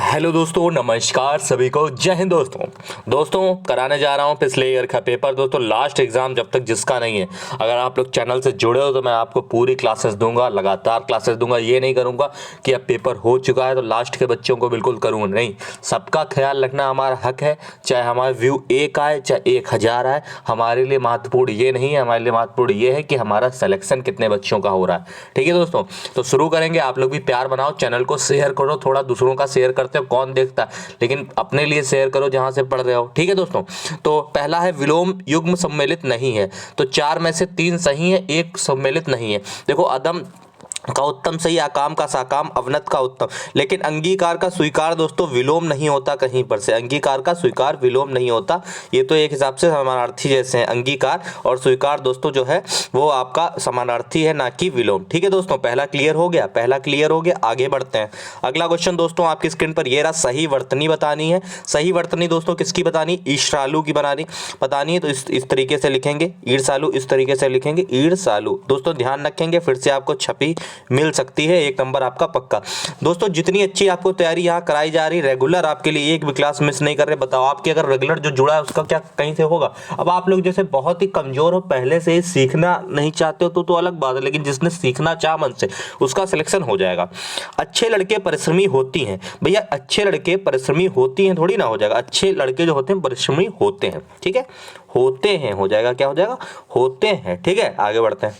Hello दोस्तों, नमस्कार सभी को, जय हिंद। दोस्तों कराने जा रहा हूँ पिछले ईयर का पेपर। दोस्तों लास्ट एग्जाम जब तक जिसका नहीं है, अगर आप लोग चैनल से जुड़े हो तो मैं आपको पूरी क्लासेस दूंगा, लगातार क्लासेस दूंगा। ये नहीं करूंगा कि अब पेपर हो चुका है तो लास्ट के बच्चों को बिल्कुल करूँगा, नहीं। सबका ख्याल रखना हमारा हक है, चाहे हमारा व्यू 1 आए चाहे 1000 आए। हमारे लिए महत्वपूर्ण ये नहीं है, हमारे लिए महत्वपूर्ण ये है कि हमारा सिलेक्शन कितने बच्चों का हो रहा है। ठीक है दोस्तों, तो शुरू करेंगे। आप लोग भी प्यार बनाओ, चैनल को शेयर करो, थोड़ा दूसरों का शेयर करते हो कौन देखता है, लेकिन अपने लिए शेयर करो जहां से पढ़ रहे हो। ठीक है दोस्तों, तो पहला है विलोम युग्म सम्मिलित नहीं है, तो 4 में से 3 सही है, 1 सम्मिलित नहीं है। देखो अदम का उत्तम सही, आकाम का साकाम, अवनत का उत्तम। लेकिन अंगीकार का स्वीकार दोस्तों विलोम नहीं होता कहीं पर से, अंगीकार का स्वीकार विलोम नहीं होता। ये तो एक हिसाब से समानार्थी जैसे हैं, अंगीकार और स्वीकार दोस्तों जो है वो आपका समानार्थी है, ना कि विलोम। ठीक है दोस्तों, पहला क्लियर हो गया, पहला क्लियर हो गया। आगे बढ़ते हैं। अगला क्वेश्चन दोस्तों आपकी स्क्रीन पर ये रहा, सही वर्तनी बतानी है। सही वर्तनी दोस्तों किसकी बतानी? ईर्षालु की बतानी है। तो इस तरीके से लिखेंगे ईर्षालु, इस तरीके से लिखेंगे ईर्षालु। दोस्तों ध्यान रखेंगे, फिर से आपको छपी मिल सकती है, 1 नंबर आपका पक्का। दोस्तों जितनी अच्छी आपको तैयारी यहाँ कराई जा रही, रेगुलर आपके लिए एक भी क्लास मिस नहीं कर रहे। बताओ आपके अगर रेगुलर जो जुड़ा है उसका क्या कहीं से होगा? अब आप लोग जैसे बहुत ही कमजोर हो, पहले से ही सीखना नहीं चाहते हो तो अलग बात है, लेकिन जिसने सीखना चाह मन से उसका सिलेक्शन हो जाएगा। अच्छे लड़के परिश्रमी होती हैं भैया, अच्छे लड़के परिश्रमी होती हैं थोड़ी ना हो जाएगा। अच्छे लड़के जो होते हैं परिश्रमी होते हैं। ठीक है, होते हैं हो जाएगा, क्या हो जाएगा? होते हैं। ठीक है, आगे बढ़ते हैं।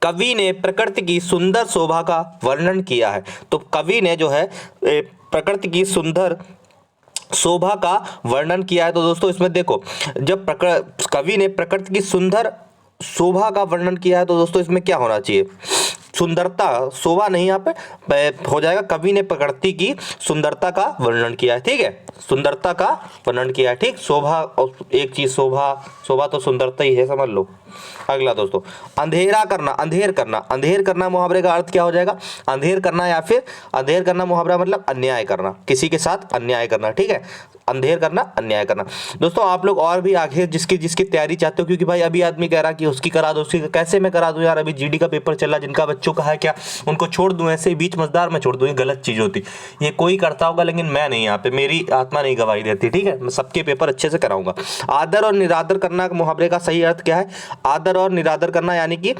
कवि ने प्रकृति की सुंदर शोभा का वर्णन किया है। तो कवि ने जो है प्रकृति की सुंदर शोभा का वर्णन किया है। तो दोस्तों इसमें देखो, जब कवि ने प्रकृति की सुंदर शोभा का वर्णन किया है तो दोस्तों इसमें क्या होना चाहिए? सुंदरता, शोभा नहीं, यहाँ पे हो जाएगा कवि ने प्रकृति की सुंदरता का वर्णन किया है। ठीक है, सुंदरता का वर्णन किया है। ठीक, शोभा और एक चीज, शोभा तो सुंदरता ही है, समझ लो। अगला दोस्तों, अंधेरा करना, अंधेर करना। अंधेर करना मुहावरे का अर्थ क्या हो जाएगा? अंधेर करना, या फिर अंधेर करना मुहावरा मतलब अन्याय करना, किसी के साथ अन्याय करना। ठीक है, अंधेर करना, अन्याय करना। दोस्तों आप लोग और भी आगे जिसकी जिसकी तैयारी चाहते हो, क्योंकि भाई अभी आदमी कह रहा कि उसकी करा दो, उसकी कैसे मैं करा दूं यार, अभी जीडी का पेपर चला, जिनका बच्चों का है क्या उनको छोड़ दूं ऐसे ही बीच मझदार में छोड़ दूं? ये गलत चीज होती, ये कोई करता होगा लेकिन मैं नहीं, यहाँ पे मेरी आत्मा नहीं गवाही देती। ठीक है, मैं सबके पेपर अच्छे से कराऊंगा। आदर और निरादर करना मुहावरे का सही अर्थ क्या है? आदर और निरादर करना यानी कि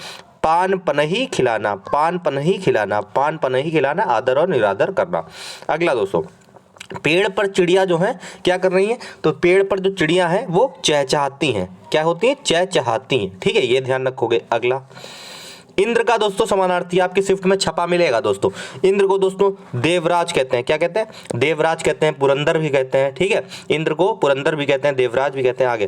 पान पनही खिलाना, पान पनही खिलाना, पान पनही खिलाना, आदर और निरादर करना। अगला दोस्तों, पेड़ पर चिड़िया जो है क्या कर रही हैं? तो पेड़ पर जो चिड़िया हैं वो चहचहाती हैं। क्या होती हैं? चहचहाती हैं। ठीक है, ये ध्यान रखोगे। अगला, इंद्र का दोस्तों समानार्थी आपके शिफ्ट में छपा मिलेगा। दोस्तों इंद्र को दोस्तों देवराज कहते हैं। क्या कहते हैं? देवराज कहते हैं, पुरंदर भी कहते हैं। ठीक है, इंद्र को पुरंदर भी कहते हैं, देवराज भी कहते हैं। आगे,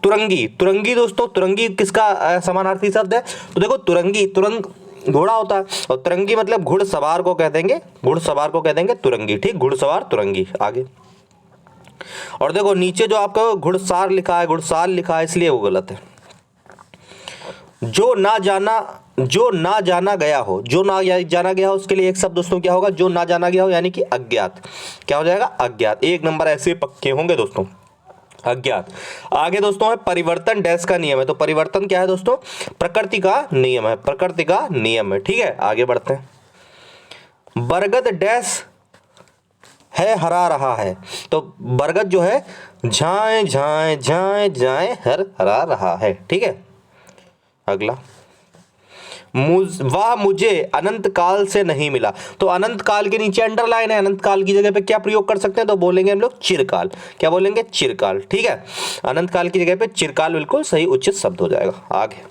तुरंगी। तुरंगी दोस्तों, तुरंगी किसका समानार्थी शब्द है? तो देखो तुरंगी, तुरंग घोड़ा होता है, और तुरंगी मतलब घुड़सवार को कह देंगे, घुड़सवार को कह देंगे तुरंगी। ठीक, घुड़सवार तुरंगी। आगे, और देखो नीचे जो आपका घुड़सार लिखा है, घुड़साल लिखा है, इसलिए वो गलत है। जो ना जाना गया हो, जो ना जाना गया हो, उसके लिए एक शब्द दोस्तों क्या होगा? जो ना जाना गया हो यानी कि अज्ञात। क्या हो जाएगा? अज्ञात। 1 नंबर ऐसे पक्के होंगे दोस्तों, अज्ञात। आगे दोस्तों है परिवर्तन डैश का नियम है। तो परिवर्तन क्या है दोस्तों? प्रकृति का नियम है, प्रकृति का नियम है। ठीक है, आगे बढ़ते हैं। बरगद डैश है हरा रहा है। तो बरगद जो है झाए झाए झाए झाए हरा रहा है। ठीक है, अगला, वह मुझे अनंत काल से नहीं मिला। तो अनंत काल के नीचे अंडरलाइन है, अनंत काल की जगह पे क्या प्रयोग कर सकते हैं? तो बोलेंगे हम लोग चिरकाल। क्या बोलेंगे? चिरकाल। ठीक है, अनंत काल की जगह पे चिरकाल बिल्कुल सही उचित शब्द हो जाएगा। आगे,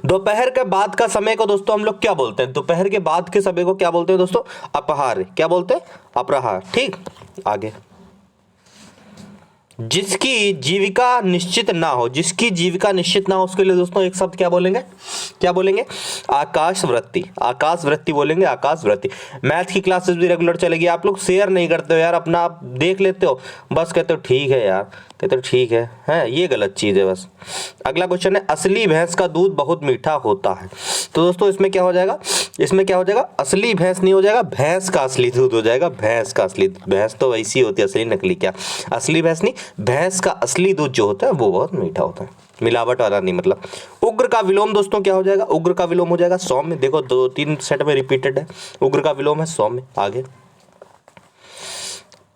दोपहर के बाद का समय को दोस्तों हम लोग क्या बोलते हैं? दोपहर के बाद के समय को क्या बोलते हैं दोस्तों? अपहार। क्या बोलते हैं? अपराहार। ठीक, आगे, जिसकी जीविका निश्चित ना हो, जिसकी जीविका निश्चित ना हो उसके लिए दोस्तों एक शब्द क्या बोलेंगे? क्या बोलेंगे? आकाश वृत्ति। आकाश वृत्ति बोलेंगे, आकाश वृत्ति। मैथ की क्लासेस भी रेगुलर चलेगी। आप लोग शेयर नहीं करते हो यार, अपना आप देख लेते हो, बस कहते हो ठीक है यार, कहते हो ठीक है, ये गलत चीज है बस। अगला क्वेश्चन है, असली भैंस का दूध बहुत मीठा होता है। तो दोस्तों इसमें क्या हो जाएगा? इसमें क्या हो जाएगा? असली भैंस नहीं हो जाएगा, भैंस का असली दूध हो जाएगा, भैंस का असली। भैंस तो वैसी होती है, असली नकली क्या, असली भैंस नहीं, भैंस का असली दूध जो होता है वो बहुत मीठा होता है, मिलावट वाला नहीं। मतलब उग्र का विलोम दोस्तों क्या हो जाएगा? उग्र का विलोम हो जाएगा सौम्य। देखो 2-3 सेट में रिपीटेड है, उग्र का विलोम है सौम्य। आगे,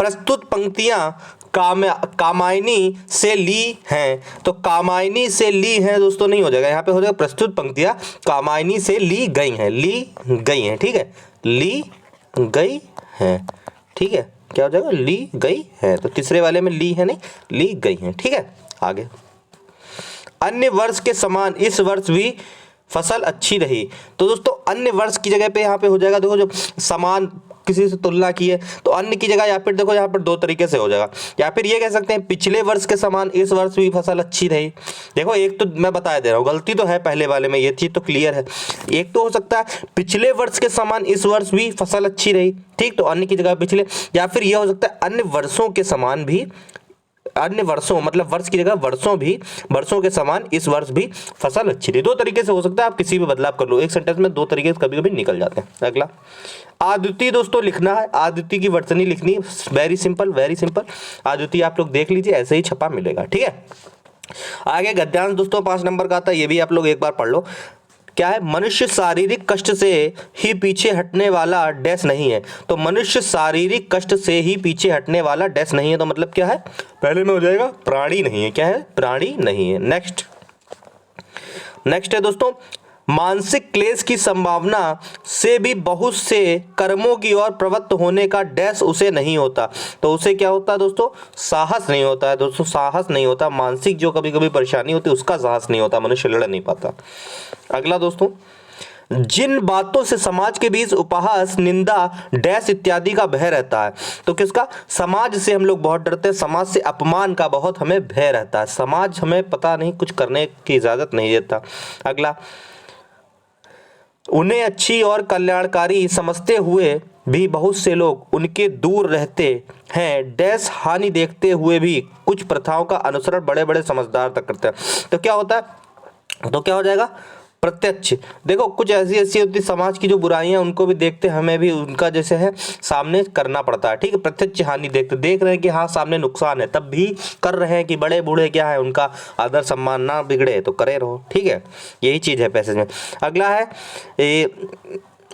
प्रस्तुत पंक्तियां कामायनी से ली हैं, तो कामायनी से ली हैं दोस्तों नहीं हो जाएगा, यहाँ पे हो जाएगा प्रस्तुत पंक्तियां कामायनी से ली गई हैं, ली गई हैं, ठीक है, ली गई हैं, ठीक है, क्या हो जाएगा, ली गई है, तो तीसरे वाले में ली है नहीं, ली गई है, ठीक है। आगे, अन्य वर्ष के समान इस वर्ष भी फसल अच्छी रही, तो दोस्तों अन्य वर्ष की जगह पे यहाँ पे हो जाएगा, देखो जब समान किसी से तुलना की है तो अन्य की जगह, या फिर देखो यहाँ पर दो तरीके से हो जाएगा, या फिर ये कह सकते हैं पिछले वर्ष के समान इस वर्ष भी फसल अच्छी रही। देखो एक तो मैं बता दे रहा हूँ, गलती तो है पहले वाले में, ये चीज तो क्लियर है। एक तो हो सकता है पिछले वर्ष के समान इस वर्ष भी फसल अच्छी रही, ठीक, तो अन्य की जगह पिछले, या फिर यह हो सकता है अन्य वर्षों के समान भी, अन्य वर्षों मतलब वर्ष की जगह वर्षों के समान इस वर्ष भी फसल अच्छी रही। दो तरीके से हो सकता है, आप किसी भी बदलाव कर लो, एक सेंटेंस में दो तरीके से कभी कभी निकल जाते हैं। अगला, आद्वितीय दोस्तों लिखना है, आद्वितीय की वर्तनी लिखनी, वेरी सिंपल वेरी सिंपल। आद्वितीय आप लोग देख लीजिए, ऐसे ही छपा मिलेगा, ठीक है। आगे गद्यांश दोस्तों 5 नंबर का आता है, ये भी आप लोग एक बार पढ़ लो। क्या है, मनुष्य शारीरिक कष्ट से ही पीछे हटने वाला डैश नहीं है, तो मनुष्य शारीरिक कष्ट से ही पीछे हटने वाला डैश नहीं है, तो मतलब क्या है, पहले में हो जाएगा प्राणी नहीं है, क्या है, प्राणी नहीं है। नेक्स्ट है दोस्तों, मानसिक क्लेश की संभावना से भी बहुत से कर्मों की ओर प्रवृत्त होने का डैश उसे नहीं होता, तो उसे क्या होता है दोस्तों, साहस नहीं होता है दोस्तों, साहस नहीं होता, मानसिक जो कभी कभी परेशानी होती है उसका साहस नहीं होता, मनुष्य लड़ नहीं पाता। अगला दोस्तों, जिन बातों से समाज के बीच उपहास, निंदा, डैश इत्यादि का भय रहता है, तो किसका, समाज से हम लोग बहुत डरते हैं, समाज से अपमान का बहुत हमें भय रहता है, समाज हमें पता नहीं कुछ करने की इजाजत नहीं देता। अगला, उन्हें अच्छी और कल्याणकारी समझते हुए भी बहुत से लोग उनके दूर रहते हैं, डैश हानि देखते हुए भी कुछ प्रथाओं का अनुसरण बड़े बड़े समझदार तक करते हैं, तो क्या होता है, तो क्या हो जाएगा, प्रत्यक्ष। देखो कुछ ऐसी होती समाज की जो बुराइयां उनको भी देखते, हमें भी उनका जैसे है सामने करना पड़ता है, ठीक है, प्रत्यक्ष हानि देखते, देख रहे हैं कि हाँ सामने नुकसान है तब भी कर रहे हैं कि बड़े बूढ़े क्या है उनका आदर सम्मान ना बिगड़े, तो करे रहो, ठीक है, यही चीज है पैसेज में। अगला है,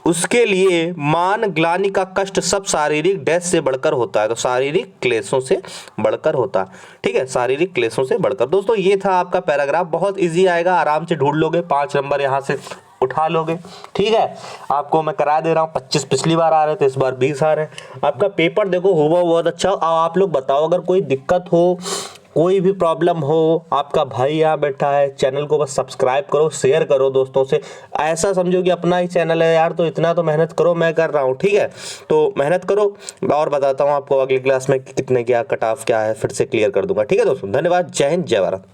उसके लिए मान ग्लानि का कष्ट सब शारीरिक डैश से बढ़कर होता है, तो शारीरिक क्लेशों से बढ़कर होता है, ठीक है, शारीरिक क्लेशों से बढ़कर। दोस्तों ये था आपका पैराग्राफ, बहुत इजी आएगा, आराम से ढूंढ लोगे, 5 नंबर यहाँ से उठा लोगे, ठीक है। आपको मैं करा दे रहा हूँ, 25 पिछली बार आ रहे थे, इस बार 20 आ रहे हैं। आपका पेपर देखो होगा बहुत अच्छा। आप लोग बताओ अगर कोई दिक्कत हो, कोई भी प्रॉब्लम हो, आपका भाई यहाँ बैठा है, चैनल को बस सब्सक्राइब करो, शेयर करो दोस्तों से, ऐसा समझो कि अपना ही चैनल है यार, तो इतना तो मेहनत करो, मैं कर रहा हूँ, ठीक है, तो मेहनत करो, और बताता हूँ आपको अगली क्लास में कितने क्या कट ऑफ क्या है, फिर से क्लियर कर दूंगा, ठीक है दोस्तों। धन्यवाद, जय हिंद, जय भारत।